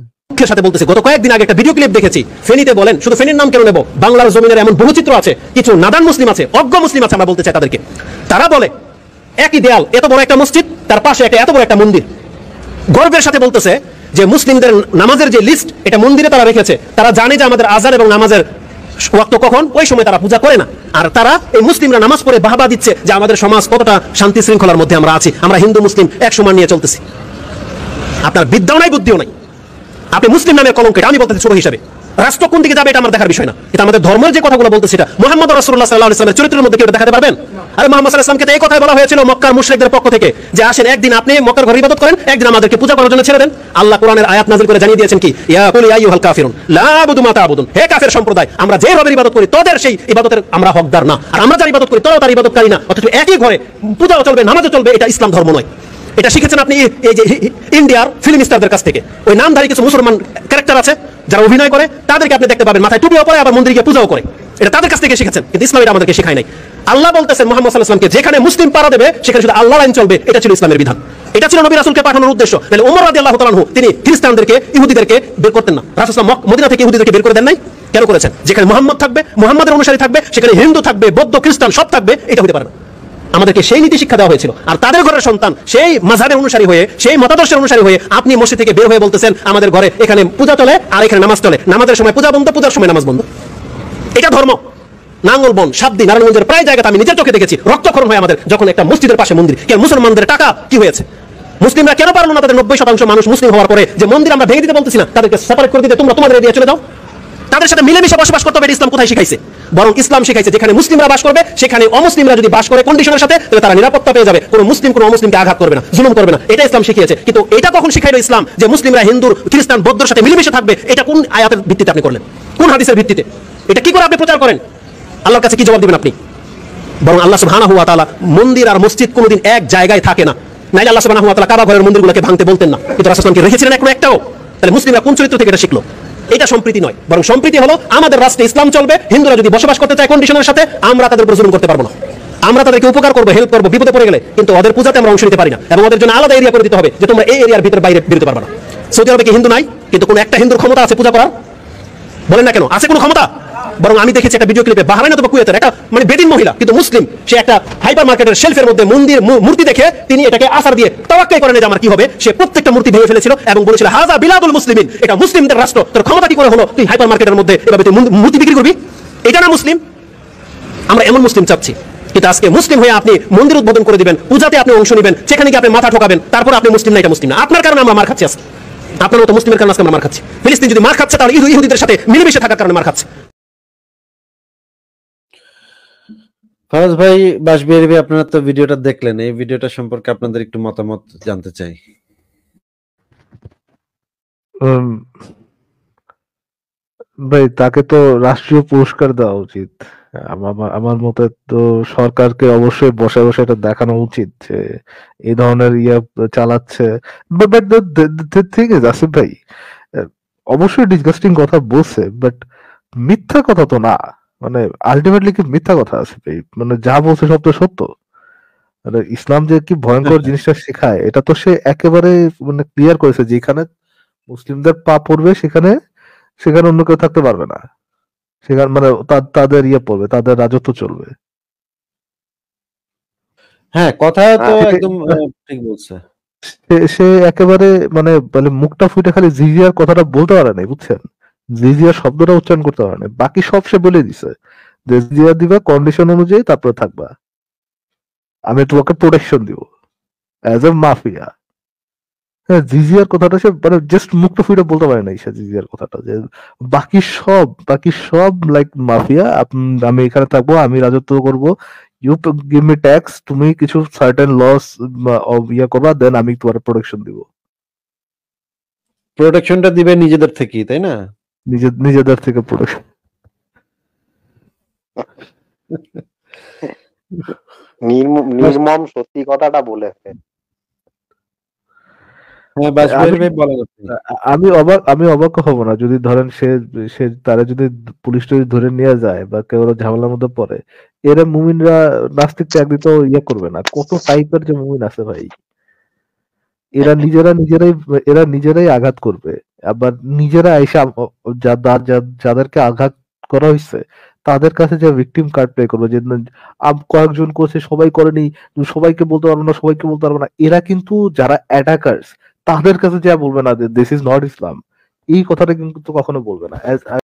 সাথে বলতেছে, গত কয়েকদিন আগে একটা ভিডিও ক্লিপ দেখেছি, ফেনীতে বলেন, শুধু ফেনীর নাম কেন নেব, বাংলার জমিনের এমন বৈচিত্র্য আছে, কিছু নাদান মুসলিম আছে, অজ্ঞ মুসলিম আছে, আমরা বলতে চাই তাদেরকে। তারা বলে একই দেয়াল, এত বড় একটা মসজিদ, তার পাশে একটা এত বড় একটা মন্দির। গর্বের সাথে বলতেছে যে মুসলিমদের নামাজের যে লিস্ট, এটা মন্দিরে তারা রেখেছে। তারা জানে যে আমাদের আজান এবং নামাজের ওয়াক্ত কখন, ওই সময় তারা পূজা করে না। আর তারা এই মুসলিমরা নামাজ পড়ে বাহবা দিচ্ছে যে আমাদের সমাজ কতটা শান্তি শৃঙ্খলার মধ্যে আমরা আছি, আমরা হিন্দু মুসলিম এক সমান নিয়ে চলতেছি। আপনার বিদ্যাও নাই, বুদ্ধিও নাই, আপনি মুসলিম নামের কলঙ্ক। আমি বলতেছি ছোট হিসাবে, রাষ্ট্র কোন দিকে যাবে এটা আমার দেখার বিষয় না, এটা আমাদের ধর্মের যে কথাগুলো বলতে, সেটা মুহাম্মদ রাসূলুল্লাহ সাল্লাল্লাহু আলাইহি ওয়াসাল্লামের চরিত্রের মধ্যে কি ওটা দেখাতে পারবেন? আরে মুহাম্মদ সাল্লাল্লাহু আলাইহি ওয়াসাল্লামকে তো এই কথাই বলা হয়েছিল মক্কার মুশরিকদের পক্ষ থেকে, যে আসেন একদিন আপনি মক্কার ঘরে ইবাদত করেন, একদিন আমাদেরকে পূজা করার জন্য ছেড়ে দেন। আল্লাহ কোরআনের আয়াত নাযিল করে জানিয়ে দিয়েছেন কি, ইয়া কুল ইয়া আইয়ুহাল কাফিরুন লা আবুদু মা তা'বুদুন, হে কাফের সম্প্রদায়, আমরা যে রবের ইবাদত করি তোদের সেই ইবাদতের আমরা হকদার না, আর আমরা যার ইবাদত করি তোরাও তার ইবাদতকারী না। অথচ একই ঘরে পূজাও চলবে, নামাজও চলবে, এটা ইসলাম ধর্ম নয়। এটা শিখেছেন আপনি এই যে ইন্ডিয়ার ফিল্ম স্টারদের কাছ থেকে। ওই নামধারী কিছু মুসলমান ক্যারেক্টার আছে যারা অভিনয় করে, তাদেরকে আপনি দেখতে পাবেন মাথায় টুপিও পরে, আবার মন্দিরে গিয়ে পূজাও করে। এটা তাদের কাছ থেকে শিখেছেন, কিন্তু ইসলাম এটা আমাদেরকে শেখায় নাই। আল্লাহ বলতেছেন মুহাম্মদ সাল্লাল্লাহু আলাইহি ওয়াসাল্লামকে যেখানে মুসলিম পাড়া দেবে সেখানে শুধু আল্লাহর আইন চলবে, এটা ছিল ইসলামের বিধান, এটা ছিল নবী রাসূলকে পাঠানোর উদ্দেশ্য। তাহলে ওমর রাদিয়াল্লাহু তাআলা আনহু তিনি খ্রিস্টানদেরকে, ইহুদিদেরকে বের করতেন না, রাসূল সাল্লাল্লাহু আলাইহি ওয়াসাল্লাম মদিনা থেকে ইহুদিদেরকে বের করে দেন নাই। কেন করেছেন? যেখানে মুহাম্মদ থাকবে, মুহাম্মাদের অনুসারী থাকবে, সেখানে হিন্দু থাকবে, বৌদ্ধ, খ্রিস্টান সব থাকবে, এটা হতে পারে না। আমাদেরকে সেই নীতি শিক্ষা দেওয়া হয়েছিল। আর তাদের ঘরের সন্তান সেই মাযহাবের অনুসারী হয়ে, সেই মতাদর্শের অনুসারী হয়ে আপনি মসজিদ থেকে বের হয়ে বলতেছেন আমাদের ঘরে এখানে পূজা চলে আর এখানে নামাজ চলে, নামাজের সময় পূজা বন্ধ, পূজার সময় নামাজ বন্ধ। এটা ধর্ম? নাঙ্গলবন, সাবদি, নারায়ণগঞ্জের প্রায় জায়গাতে আমি নিজের চোখে দেখেছি রক্তক্ষরণ হয় আমাদের, যখন একটা মসজিদের পাশে মন্দির। কেন? মুসলমানদের টাকা কি হয়েছে? মুসলিমরা কেন পারলো না তাদের 90% মানুষ মুসলিম হওয়ার পরে যে মন্দির আমরা ভেঙে দিতে বলতেছি না, তাদেরকে সেপারেট করে দিতে, তোমরা তোমাদের এরিয়া চলে যাও, তাদের সাথে মিলেমিশে বসবাস করতে হবে। ইসলাম কোথায় শিখাইছে? বরং ইসলাম শিখাইছে যেখানে মুসলিমরা বাস করবে সেখানে অমুসলিমরা যদি বাস করে কন্ডিশনের সাথে, তাহলে তারা নিরাপত্তা পেয়ে যাবে, কোনো মুসলিম কোনো অমুসলিমকে আঘাত করবে না, জুলুম করবে না। এটা ইসলাম শিখিয়েছে। কিন্তু এটা কখন শিখাইলো ইসলাম যে মুসলিমরা হিন্দু, খ্রিস্টান, বৌদ্ধর সাথে মিলেমিশে থাকবে? এটা কোন আয়াতের ভিত্তিতে আপনি করলেন? কোন হাদিসের ভিত্তিতে? এটা কি করে আপনি প্রচার করেন? আল্লাহর কাছে কি জবাব দিবেন আপনি? বরং আল্লাহ সুবহানাহু ওয়া তাআলা মন্দির আর মসজিদ কোনোদিন এক জায়গায় থাকে না, নাইলে আল্লাহ সুবহানাহু ওয়া তাআলা কাবা ঘরের মন্দিরগুলোকে ভাঙতে বলতেন না, কিন্তু রাসূল সাল্লাল্লাহু আলাইহি ওয়াসাল্লামকে রেখেছিলেন একটাও। তাহলে মুসলিমরা কোন চরিত্র থেকে এটা শিখলো? এটা সম্প্রীতি নয়, বরং সম্প্রীতি হলো আমাদের রাষ্ট্রে ইসলাম চলবে, হিন্দুরা যদি বসবাস করতে চায় কন্ডিশনের সাথে, আমরা তাদের উপর জুলুম করতে পারবো না, আমরা তাদেরকে উপকার করবো, হেল্প করবো বিপদে পড়ে গেলে, কিন্তু ওদের পূজাতে আমরা অংশ নিতে পারি না, এবং ওদের জন্য আলাদা এরিয়া করে দিতে হবে যে তোমরা এই এরিয়ার ভিতরে বাইরে বেরোতে পারবে না। সৌদি আরবে কি হিন্দু নাই? কিন্তু কোন একটা হিন্দুর ক্ষমতা আছে পূজা করার? বলেন না কেন, আছে কোনো ক্ষমতা? বরং আমি দেখেছি একটা ভিডিও ক্লিপে, বাহরাইন অথবা কুয়েতের একটা মানে বেদিন মহিলা, কিন্তু মুসলিম, সে একটা হাইপার মার্কেটের শেলফের মধ্যে মূর্তি দেখে তিনি এটাকে আসার দিয়ে তাওয়াক্কুল করেন যে আমার কি হবে, সে প্রত্যেকটা মূর্তি ভেঙে ফেলেছিল এবং বলেছিল হাযা বিলাদুল মুসলিমিন, এটা মুসলিমদের রাষ্ট্র, তোর ক্ষমতা কি করে হলো তুই হাইপার মার্কেটের মধ্যে এভাবে তুই মূর্তি বিক্রি করবি? এটা না মুসলিম? আমরা এমন মুসলিম চাচ্ছি। কিন্তু আজকে মুসলিম হয়ে আপনি মন্দির উদ্বোধন করে দিবেন, পূজাতে আপনি অংশ নেবেন, সেখানে গিয়ে আপনি মাথা ঠকাবেন, তারপর আপনি মুসলিম না, এটা মুসলিম না। আপনার কারণে আমরা মার খাচ্ছি আজকে। আপনার মতো মুসলিমের কারণে আজকে আমরা মার খাচ্ছি। ফিলিস্তিন যদি মার খাচ্ছে তাহলে ইহুদিদের সাথে মিলেমিশে থাকার কারণে মার খাচ্ছে। ফারাজ ভাই, বাসবিহারী ভাই, আপনারা তো ভিডিওটা দেখলেন, এই ভিডিওটা সম্পর্কে আপনাদের একটু মতামত জানতে চাই। ভাই তাকে তো রাষ্ট্রীয় পুরস্কার দেওয়া উচিত। আমার মতে তো সরকারকে অবশ্যই বসে বসে এটা দেখানো উচিত যে এই ধরনের চালাচ্ছে। বাট থিং ইজ আসিফ ভাই অবশ্যই ডিসগাস্টিং কথা বলছে, বাট মিথ্যা কথা তো না। মানে আলটিমেটলি কি মিথ্যা কথা আছে ভাই? মানে যা বলছে সব তো সত্য। মানে ইসলাম যে কি ভয়ঙ্কর জিনিসটা শেখায় এটা তো সে একেবারে মানে ক্লিয়ার করেছে, যেখানে মুসলিমদের পা পড়বে সেখানে সেখানে অন্য কেউ থাকতে পারবে না, সেখানে মানে তাদের পড়বে, তাদের রাজত্ব চলবে। হ্যাঁ, কথা তো একদম ঠিক বলছে। সে একেবারে মানে বলে মুখটা ফুটে খালি জিজিয়ার কথাটা বলতে পারে নাই, বুঝছেন? জিজিয়ার শব্দটা উচ্চারণ করতে পারে নাই, বাকি সব সে বলে দিছে যে জিজিয়া দিবা কন্ডিশন অনুযায়ী, তারপরে থাকবা, আমি তোমাকে প্রোটেকশন দিব অ্যাজ এ মাফিয়া। হ্যাঁ, জিজিয়ার কথাটা সে মানে জাস্ট মুখটা ফুটে বলতে পারে নাই সে জিজিয়ার কথাটা, যে বাকি সব লাইক মাফিয়া, আমি এখানে থাকবো, আমি রাজত্ব করব, ইউ গিভ মি ট্যাক্স, তুমি কিছু সার্টেন লস করবা, দেন আমি তোমার প্রোটেকশন দিব। প্রোটেকশনটা দিবে নিজেদের থেকেই, তাই না? নিজেদের থেকে প্রোটেকশন। নির্মম সত্যি কথাটা বলেছে। হ্যাঁ, বাসবিহারী ভাই বলেন আপনি। আমি অবাক হব না যদি ধরেন সে তারা যদি পুলিশ যদি ধরে নিয়ে যায় বা কেউ ঝামেলার মধ্যে পড়ে, এরা মুমিনরা নাস্তিক ত্যাগ দিতে করবে না। কত টাইপের যে মুমিন আছে ভাই, এরা নিজেরাই আঘাত করবে, আবার নিজেরা এসে যাদেরকে আঘাত করা হয়েছে তাদের কাছে যে ভিকটিম কার্ড প্লে করবে, যে কয়েকজন করছে সবাই করেনি, সবাইকে বলতে পারবো না। এরা কিন্তু যারা অ্যাটাকার্স তাদের কাছে যা বলবে না দিস ইজ নট ইসলাম, এই কথাটা কিন্তু কখনো বলবে না।